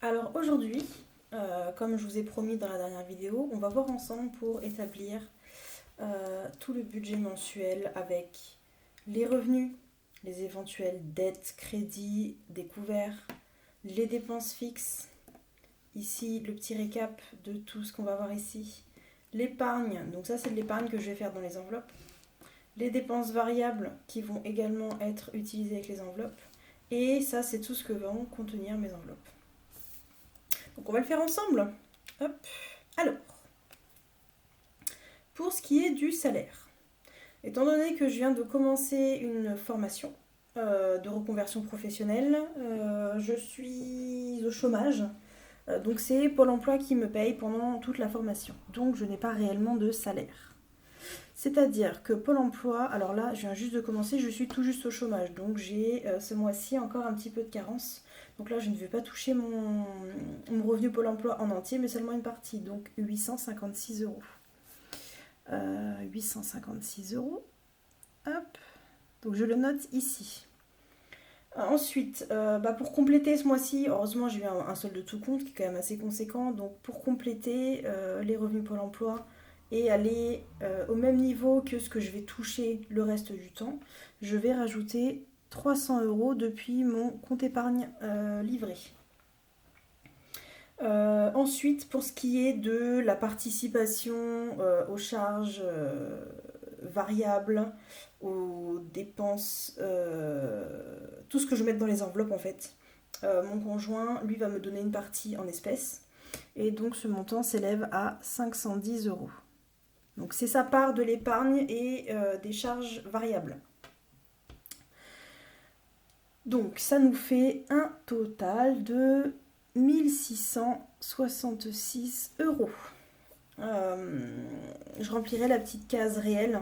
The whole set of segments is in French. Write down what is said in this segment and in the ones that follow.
Alors aujourd'hui, comme je vous ai promis dans la dernière vidéo, on va voir ensemble pour établir tout le budget mensuel avec les revenus, les éventuelles dettes, crédits, découverts, les dépenses fixes. Ici, le petit récap de tout ce qu'on va voir ici. L'épargne, donc ça c'est de l'épargne que je vais faire dans les enveloppes. Les dépenses variables qui vont également être utilisées avec les enveloppes. Et ça c'est tout ce que vont contenir mes enveloppes. Donc on va le faire ensemble. Hop. Alors, pour ce qui est du salaire, étant donné que je viens de commencer une formation de reconversion professionnelle, je suis au chômage. Donc c'est Pôle emploi qui me paye pendant toute la formation. Donc je n'ai pas réellement de salaire. C'est-à-dire que Pôle emploi, alors là je viens juste de commencer, je suis tout juste au chômage. Donc j'ai ce mois-ci encore un petit peu de carence. Donc là je ne vais pas toucher mon revenu Pôle emploi en entier, mais seulement une partie. Donc 856 euros. 856 euros. Hop. Donc je le note ici. Ensuite, pour compléter ce mois-ci, heureusement j'ai eu un solde de tout compte qui est quand même assez conséquent. Donc pour compléter les revenus Pôle emploi et aller au même niveau que ce que je vais toucher le reste du temps, je vais rajouter 300 euros depuis mon compte épargne livré. Ensuite, pour ce qui est de la participation aux charges variables, aux dépenses, tout ce que je mets dans les enveloppes en fait. Mon conjoint, lui, va me donner une partie en espèces. Et donc ce montant s'élève à 510 euros. Donc c'est sa part de l'épargne et des charges variables. Donc ça nous fait un total de 1666 euros. Je remplirai la petite case réelle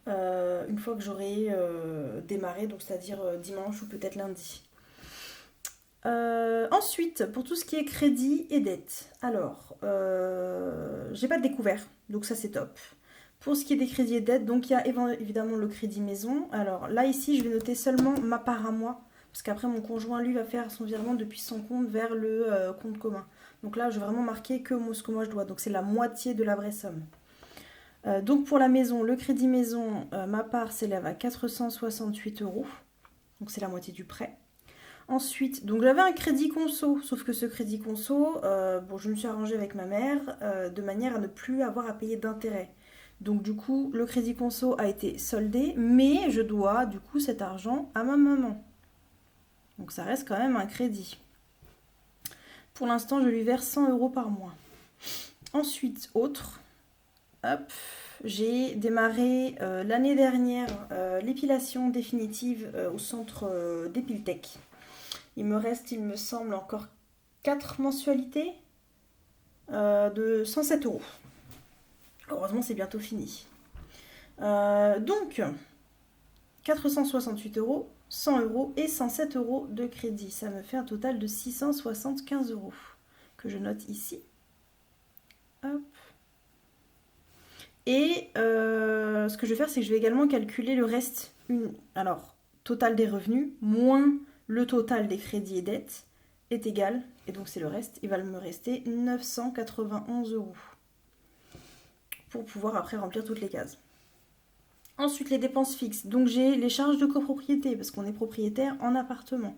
une fois que j'aurai démarré, donc c'est-à-dire dimanche ou peut-être lundi. Ensuite, pour tout ce qui est crédit et dette, alors, j'ai pas de découvert, donc ça c'est top. Pour ce qui est des crédits et dettes, donc il y a évidemment le crédit maison. Alors là, ici, je vais noter seulement ma part à moi, parce qu'après, mon conjoint, lui, va faire son virement depuis son compte vers le compte commun. Donc là, je vais vraiment marquer que ce que moi je dois, donc c'est la moitié de la vraie somme. Donc pour la maison, le crédit maison, ma part s'élève à 468 euros, donc c'est la moitié du prêt. Ensuite, donc j'avais un crédit conso, sauf que ce crédit conso, je me suis arrangée avec ma mère de manière à ne plus avoir à payer d'intérêt. Donc du coup, le crédit conso a été soldé, mais je dois du coup cet argent à ma maman. Donc ça reste quand même un crédit. Pour l'instant, je lui verse 100 euros par mois. Ensuite, autre, hop, j'ai démarré l'année dernière l'épilation définitive au centre d'Epiltech. Il me reste, il me semble, encore 4 mensualités de 107 euros. Heureusement, c'est bientôt fini. Donc, 468 euros, 100 euros et 107 euros de crédit. Ça me fait un total de 675 euros que je note ici. Hop. Et ce que je vais faire, c'est que je vais également calculer le reste. Alors, total des revenus moins le total des crédits et dettes est égal, et donc c'est le reste, il va me rester 991 euros pour pouvoir après remplir toutes les cases. Ensuite, les dépenses fixes. Donc j'ai les charges de copropriété, parce qu'on est propriétaire en appartement.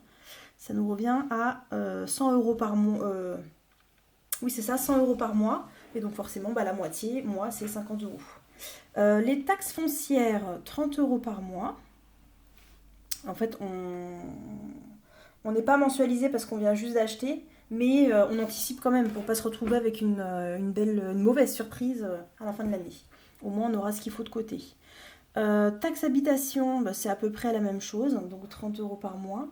Ça nous revient à 100 euros par mois. Oui, c'est ça, 100 euros par mois. Et donc forcément, la moitié, moi, c'est 50 euros. Les taxes foncières, 30 euros par mois. En fait, on n'est pas mensualisé parce qu'on vient juste d'acheter, mais on anticipe quand même pour pas se retrouver avec une mauvaise surprise à la fin de l'année. Au moins, on aura ce qu'il faut de côté. Taxe habitation, c'est à peu près la même chose, donc 30 euros par mois.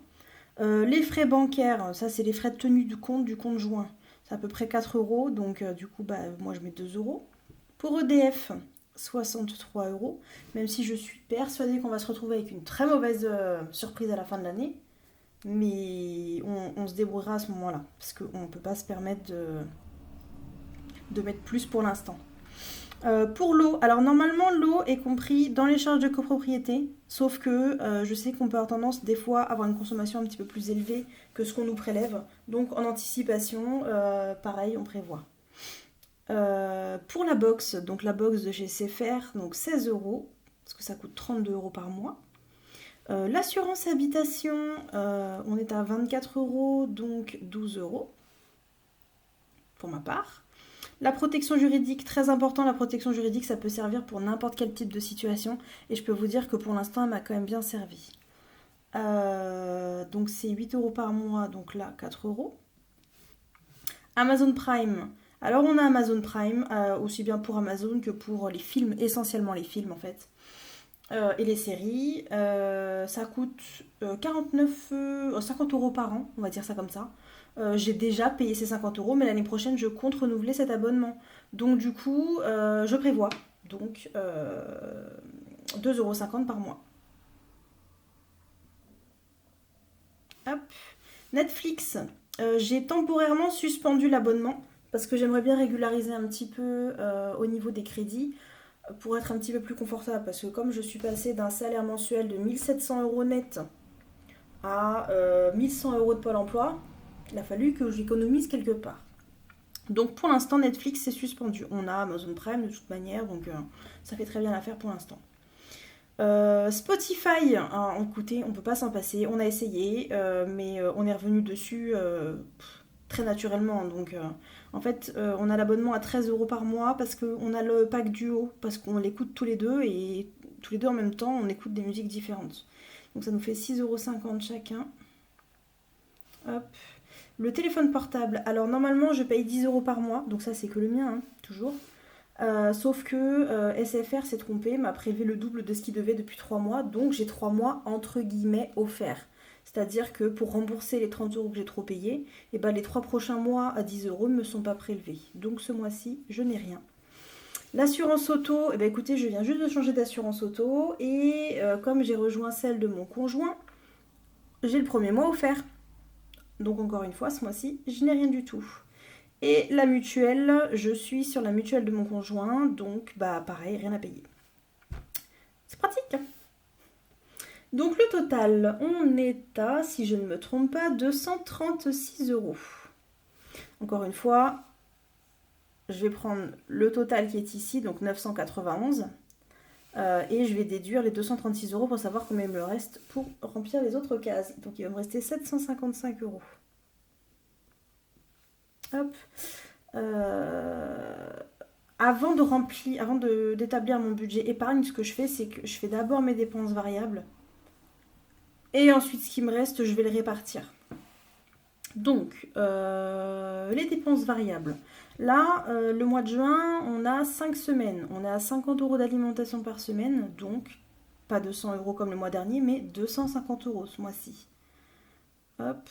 Les frais bancaires, ça c'est les frais de tenue du compte joint. C'est à peu près 4 euros, donc du coup, moi je mets 2 euros. Pour EDF, 63 euros, même si je suis persuadée qu'on va se retrouver avec une très mauvaise surprise à la fin de l'année. Mais on se débrouillera à ce moment-là, parce qu'on ne peut pas se permettre de mettre plus pour l'instant. Pour l'eau, alors normalement l'eau est compris dans les charges de copropriété, sauf que je sais qu'on peut avoir tendance des fois à avoir une consommation un petit peu plus élevée que ce qu'on nous prélève. Donc en anticipation, pareil, on prévoit. Pour la box, donc la box de chez CFR, donc 16 euros, parce que ça coûte 32 euros par mois. L'assurance habitation, on est à 24 euros, donc 12 euros pour ma part. La protection juridique, très important, la protection juridique, ça peut servir pour n'importe quel type de situation. Et je peux vous dire que pour l'instant, elle m'a quand même bien servi. Donc c'est 8 euros par mois, donc là, 4 euros. Amazon Prime. Alors on a Amazon Prime, aussi bien pour Amazon que pour les films, essentiellement les films en fait. Et les séries, ça coûte 50 euros par an, on va dire ça comme ça. J'ai déjà payé ces 50 euros, mais l'année prochaine, je compte renouveler cet abonnement. Donc, du coup, je prévois. Donc, 2,50 € par mois. Hop. Netflix. J'ai temporairement suspendu l'abonnement parce que j'aimerais bien régulariser un petit peu au niveau des crédits pour être un petit peu plus confortable. Parce que comme je suis passée d'un salaire mensuel de 1700 euros net à 1100 euros de Pôle emploi, il a fallu que j'économise quelque part. Donc pour l'instant, Netflix c'est suspendu. On a Amazon Prime de toute manière, donc ça fait très bien l'affaire pour l'instant. Spotify, hein, écoutez, on peut pas s'en passer. On a essayé, mais on est revenu dessus très naturellement. Donc en fait, on a l'abonnement à 13 euros par mois parce qu'on a le pack duo, parce qu'on l'écoute tous les deux et tous les deux en même temps, on écoute des musiques différentes. Donc ça nous fait 6,50 € chacun. Hop. Le téléphone portable, alors normalement je paye 10 euros par mois, donc ça c'est que le mien, hein, toujours. Sauf que SFR s'est trompé, m'a prélevé le double de ce qu'il devait depuis 3 mois, donc j'ai 3 mois entre guillemets offerts. C'est-à-dire que pour rembourser les 30 euros que j'ai trop payés, et ben les 3 prochains mois à 10 euros ne me sont pas prélevés. Donc ce mois-ci, je n'ai rien. L'assurance auto, eh ben écoutez, je viens juste de changer d'assurance auto et comme j'ai rejoint celle de mon conjoint, j'ai le premier mois offert. Donc encore une fois, ce mois-ci, je n'ai rien du tout. Et la mutuelle, je suis sur la mutuelle de mon conjoint, donc bah pareil, rien à payer. C'est pratique. Donc le total, on est à, si je ne me trompe pas, 236 euros. Encore une fois, je vais prendre le total qui est ici, donc 991. Et je vais déduire les 236 euros pour savoir combien il me reste pour remplir les autres cases. Donc il va me rester 755 euros. Hop. Avant d'établir mon budget épargne, ce que je fais, c'est que je fais d'abord mes dépenses variables. Et ensuite, ce qui me reste, je vais le répartir. Donc, les dépenses variables. Là, le mois de juin, on a 5 semaines. On est à 50 euros d'alimentation par semaine. Donc, pas 200 euros comme le mois dernier, mais 250 euros ce mois-ci. Hop.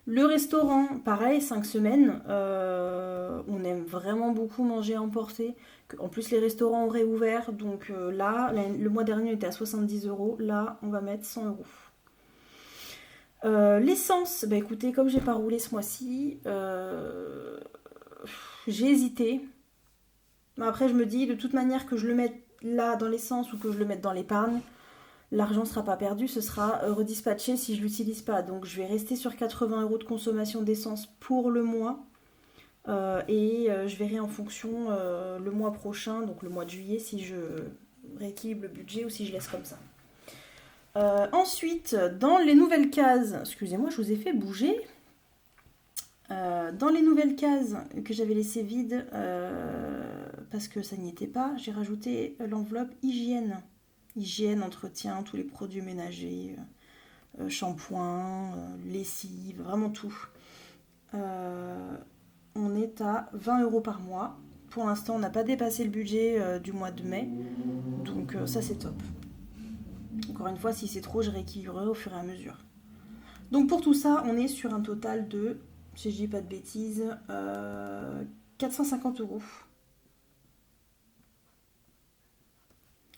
Le restaurant, pareil, 5 semaines. On aime vraiment beaucoup manger à emporter. En plus, les restaurants ont réouvert. Donc là, le mois dernier, on était à 70 euros. Là, on va mettre 100 euros. L'essence, bah écoutez, comme j'ai pas roulé ce mois-ci, j'ai hésité. Mais après, je me dis, de toute manière, que je le mette là dans l'essence ou que je le mette dans l'épargne, l'argent ne sera pas perdu, ce sera redispatché si je ne l'utilise pas. Donc je vais rester sur 80 euros de consommation d'essence pour le mois. Et je verrai en fonction le mois prochain, donc le mois de juillet, si je rééquilibre le budget ou si je laisse comme ça. Ensuite, dans les nouvelles cases, excusez-moi, je vous ai fait bouger. Dans les nouvelles cases que j'avais laissées vides, parce que ça n'y était pas, j'ai rajouté l'enveloppe hygiène. Hygiène, entretien, tous les produits ménagers, shampoing, lessive, vraiment tout. On est à 20 euros par mois. Pour l'instant, on n'a pas dépassé le budget du mois de mai, donc ça c'est top. Encore une fois, si c'est trop, je rééquilibrerai au fur et à mesure. Donc pour tout ça, on est sur un total de, si je dis pas de bêtises, 450 euros.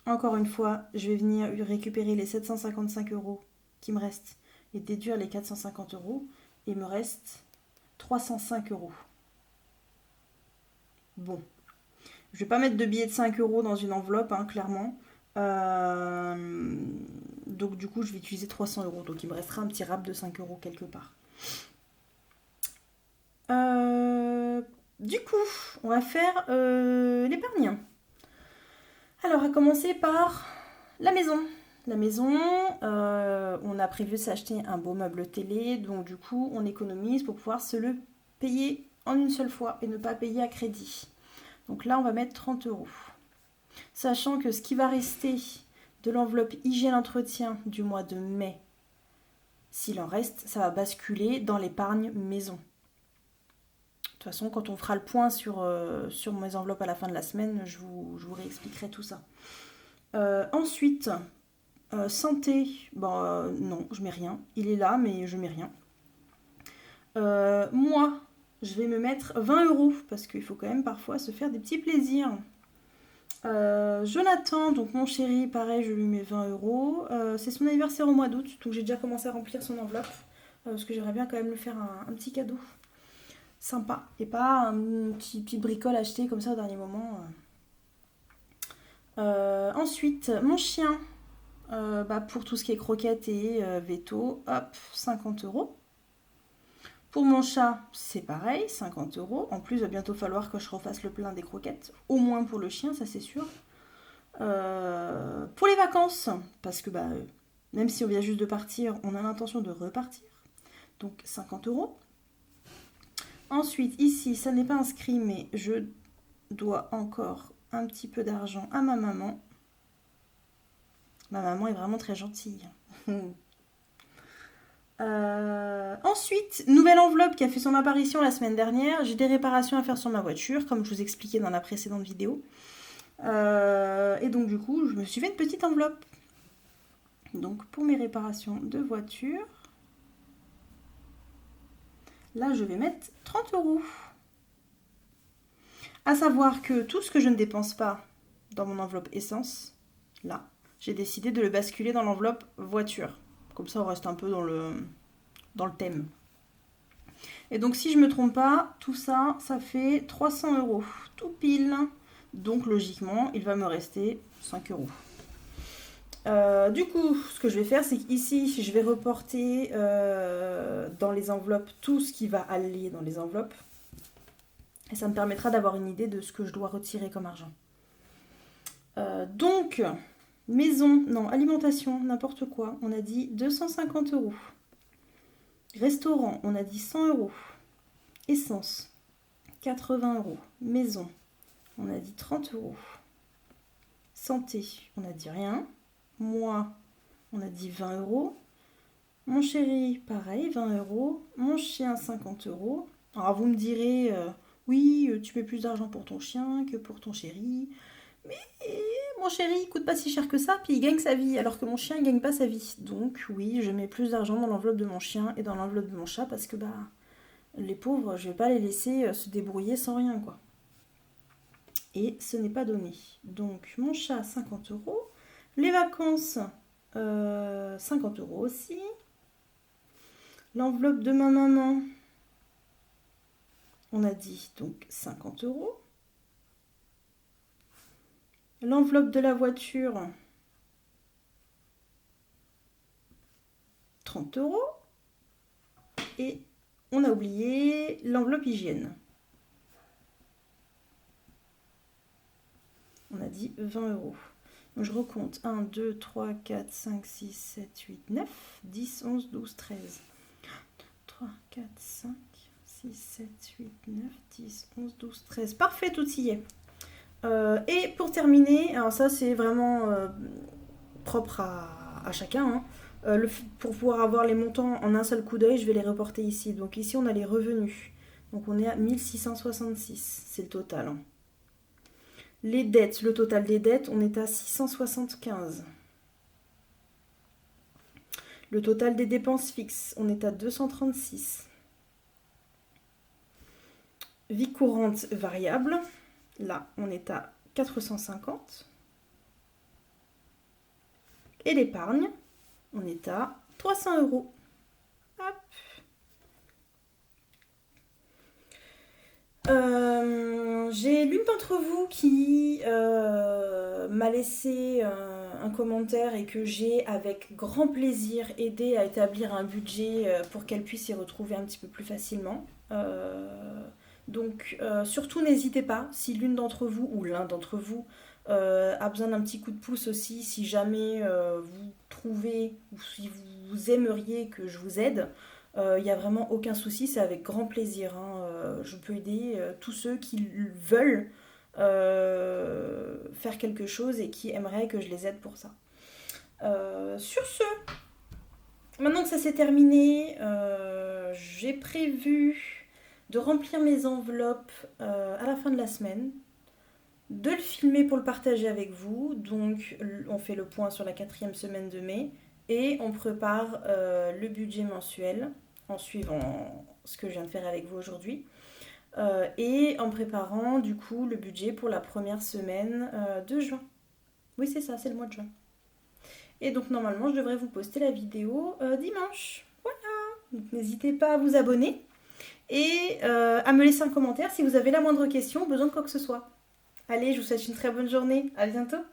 Encore une fois, je vais venir récupérer les 755 euros qui me restent et déduire les 450 euros. Et il me reste 305 euros. Bon, Je vais pas mettre de billets de 5 euros dans une enveloppe, hein, clairement. Donc du coup, je vais utiliser 300 euros. Donc il me restera un petit rap de 5 euros quelque part. Du coup, on va faire l'épargne. Alors, à commencer par la maison. La maison, on a prévu de s'acheter un beau meuble télé, donc du coup, on économise pour pouvoir se le payer en une seule fois et ne pas payer à crédit. Donc là, on va mettre 30 euros. Sachant que ce qui va rester de l'enveloppe hygiène entretien du mois de mai, s'il en reste, ça va basculer dans l'épargne maison. De toute façon, quand on fera le point sur mes enveloppes à la fin de la semaine, je vous réexpliquerai tout ça. Ensuite, santé, non, je mets rien. Il est là, mais je mets rien. Moi, je vais me mettre 20 euros, parce qu'il faut quand même parfois se faire des petits plaisirs. Jonathan, donc mon chéri, pareil, je lui mets 20 euros. C'est son anniversaire au mois d'août, donc j'ai déjà commencé à remplir son enveloppe, parce que j'aimerais bien quand même lui faire un petit cadeau sympa, et pas un petit bricole acheté comme ça au dernier moment. Ensuite, mon chien, pour tout ce qui est croquettes et veto, hop, 50 euros. Pour mon chat, c'est pareil, 50 euros. En plus, il va bientôt falloir que je refasse le plein des croquettes, au moins pour le chien, ça c'est sûr. Pour les vacances, parce que même si on vient juste de partir, on a l'intention de repartir, donc 50 euros. Ensuite, ici, ça n'est pas inscrit, mais je dois encore un petit peu d'argent à ma maman. Ma maman est vraiment très gentille. Ensuite, nouvelle enveloppe qui a fait son apparition la semaine dernière. J'ai des réparations à faire sur ma voiture, comme je vous expliquais dans la précédente vidéo. Et donc du coup, je me suis fait une petite enveloppe. Donc pour mes réparations de voiture, là je vais mettre 30 euros. À savoir que tout ce que je ne dépense pas dans mon enveloppe essence, là, j'ai décidé de le basculer dans l'enveloppe voiture. Comme ça, on reste un peu dans le thème. Et donc, si je ne me trompe pas, tout ça, ça fait 300 euros. Tout pile. Donc, logiquement, il va me rester 5 euros. Du coup, ce que je vais faire, c'est qu'ici, je vais reporter dans les enveloppes tout ce qui va aller dans les enveloppes. Et ça me permettra d'avoir une idée de ce que je dois retirer comme argent. Donc, maison, non, alimentation, n'importe quoi. On a dit 250 euros. Restaurant, on a dit 100 euros. Essence, 80 euros. Maison, on a dit 30 euros. Santé, on a dit rien. Moi, on a dit 20 euros. Mon chéri, pareil, 20 euros. Mon chien, 50 euros. Alors, vous me direz, oui, tu mets plus d'argent pour ton chien que pour ton chéri. Mais mon chéri, il coûte pas si cher que ça, puis il gagne sa vie, alors que mon chien, il gagne pas sa vie. Donc, oui, je mets plus d'argent dans l'enveloppe de mon chien et dans l'enveloppe de mon chat, parce que, les pauvres, je vais pas les laisser se débrouiller sans rien, quoi. Et ce n'est pas donné. Donc, mon chat, 50 euros. Les vacances, 50 euros aussi. L'enveloppe de ma maman, on a dit donc 50 euros. L'enveloppe de la voiture, 30 euros. Et on a oublié l'enveloppe hygiène. On a dit 20 euros. Donc je recompte 1, 2, 3, 4, 5, 6, 7, 8, 9, 10, 11, 12, 13. 3, 4, 5, 6, 7, 8, 9, 10, 11, 12, 13. Parfait, tout y est. Et pour terminer, alors ça c'est vraiment propre à chacun, hein. Pour pouvoir avoir les montants en un seul coup d'œil, je vais les reporter ici. Donc ici on a les revenus. Donc on est à 1666, c'est le total, hein. Les dettes, le total des dettes, on est à 675. Le total des dépenses fixes, on est à 236. Vie courante variable, là, on est à 450. Et l'épargne, on est à 300 euros. Hop. J'ai l'une d'entre vous qui m'a laissé un commentaire et que j'ai avec grand plaisir aidé à établir un budget pour qu'elle puisse y retrouver un petit peu plus facilement. Donc surtout n'hésitez pas, si l'une d'entre vous ou l'un d'entre vous a besoin d'un petit coup de pouce aussi, si jamais vous trouvez ou si vous aimeriez que je vous aide, il n'y a vraiment aucun souci, c'est avec grand plaisir, hein. Je peux aider tous ceux qui veulent faire quelque chose et qui aimeraient que je les aide pour ça. Sur ce, maintenant que ça s'est terminé, j'ai prévu de remplir mes enveloppes à la fin de la semaine, de le filmer pour le partager avec vous. Donc on fait le point sur la 4e semaine de mai et on prépare le budget mensuel en suivant ce que je viens de faire avec vous aujourd'hui. Et en préparant du coup le budget pour la première semaine de juin. Oui, c'est ça, c'est le mois de juin. Et donc normalement je devrais vous poster la vidéo dimanche. Voilà. Donc n'hésitez pas à vous abonner et à me laisser un commentaire si vous avez la moindre question ou besoin de quoi que ce soit. Allez, je vous souhaite une très bonne journée. À bientôt.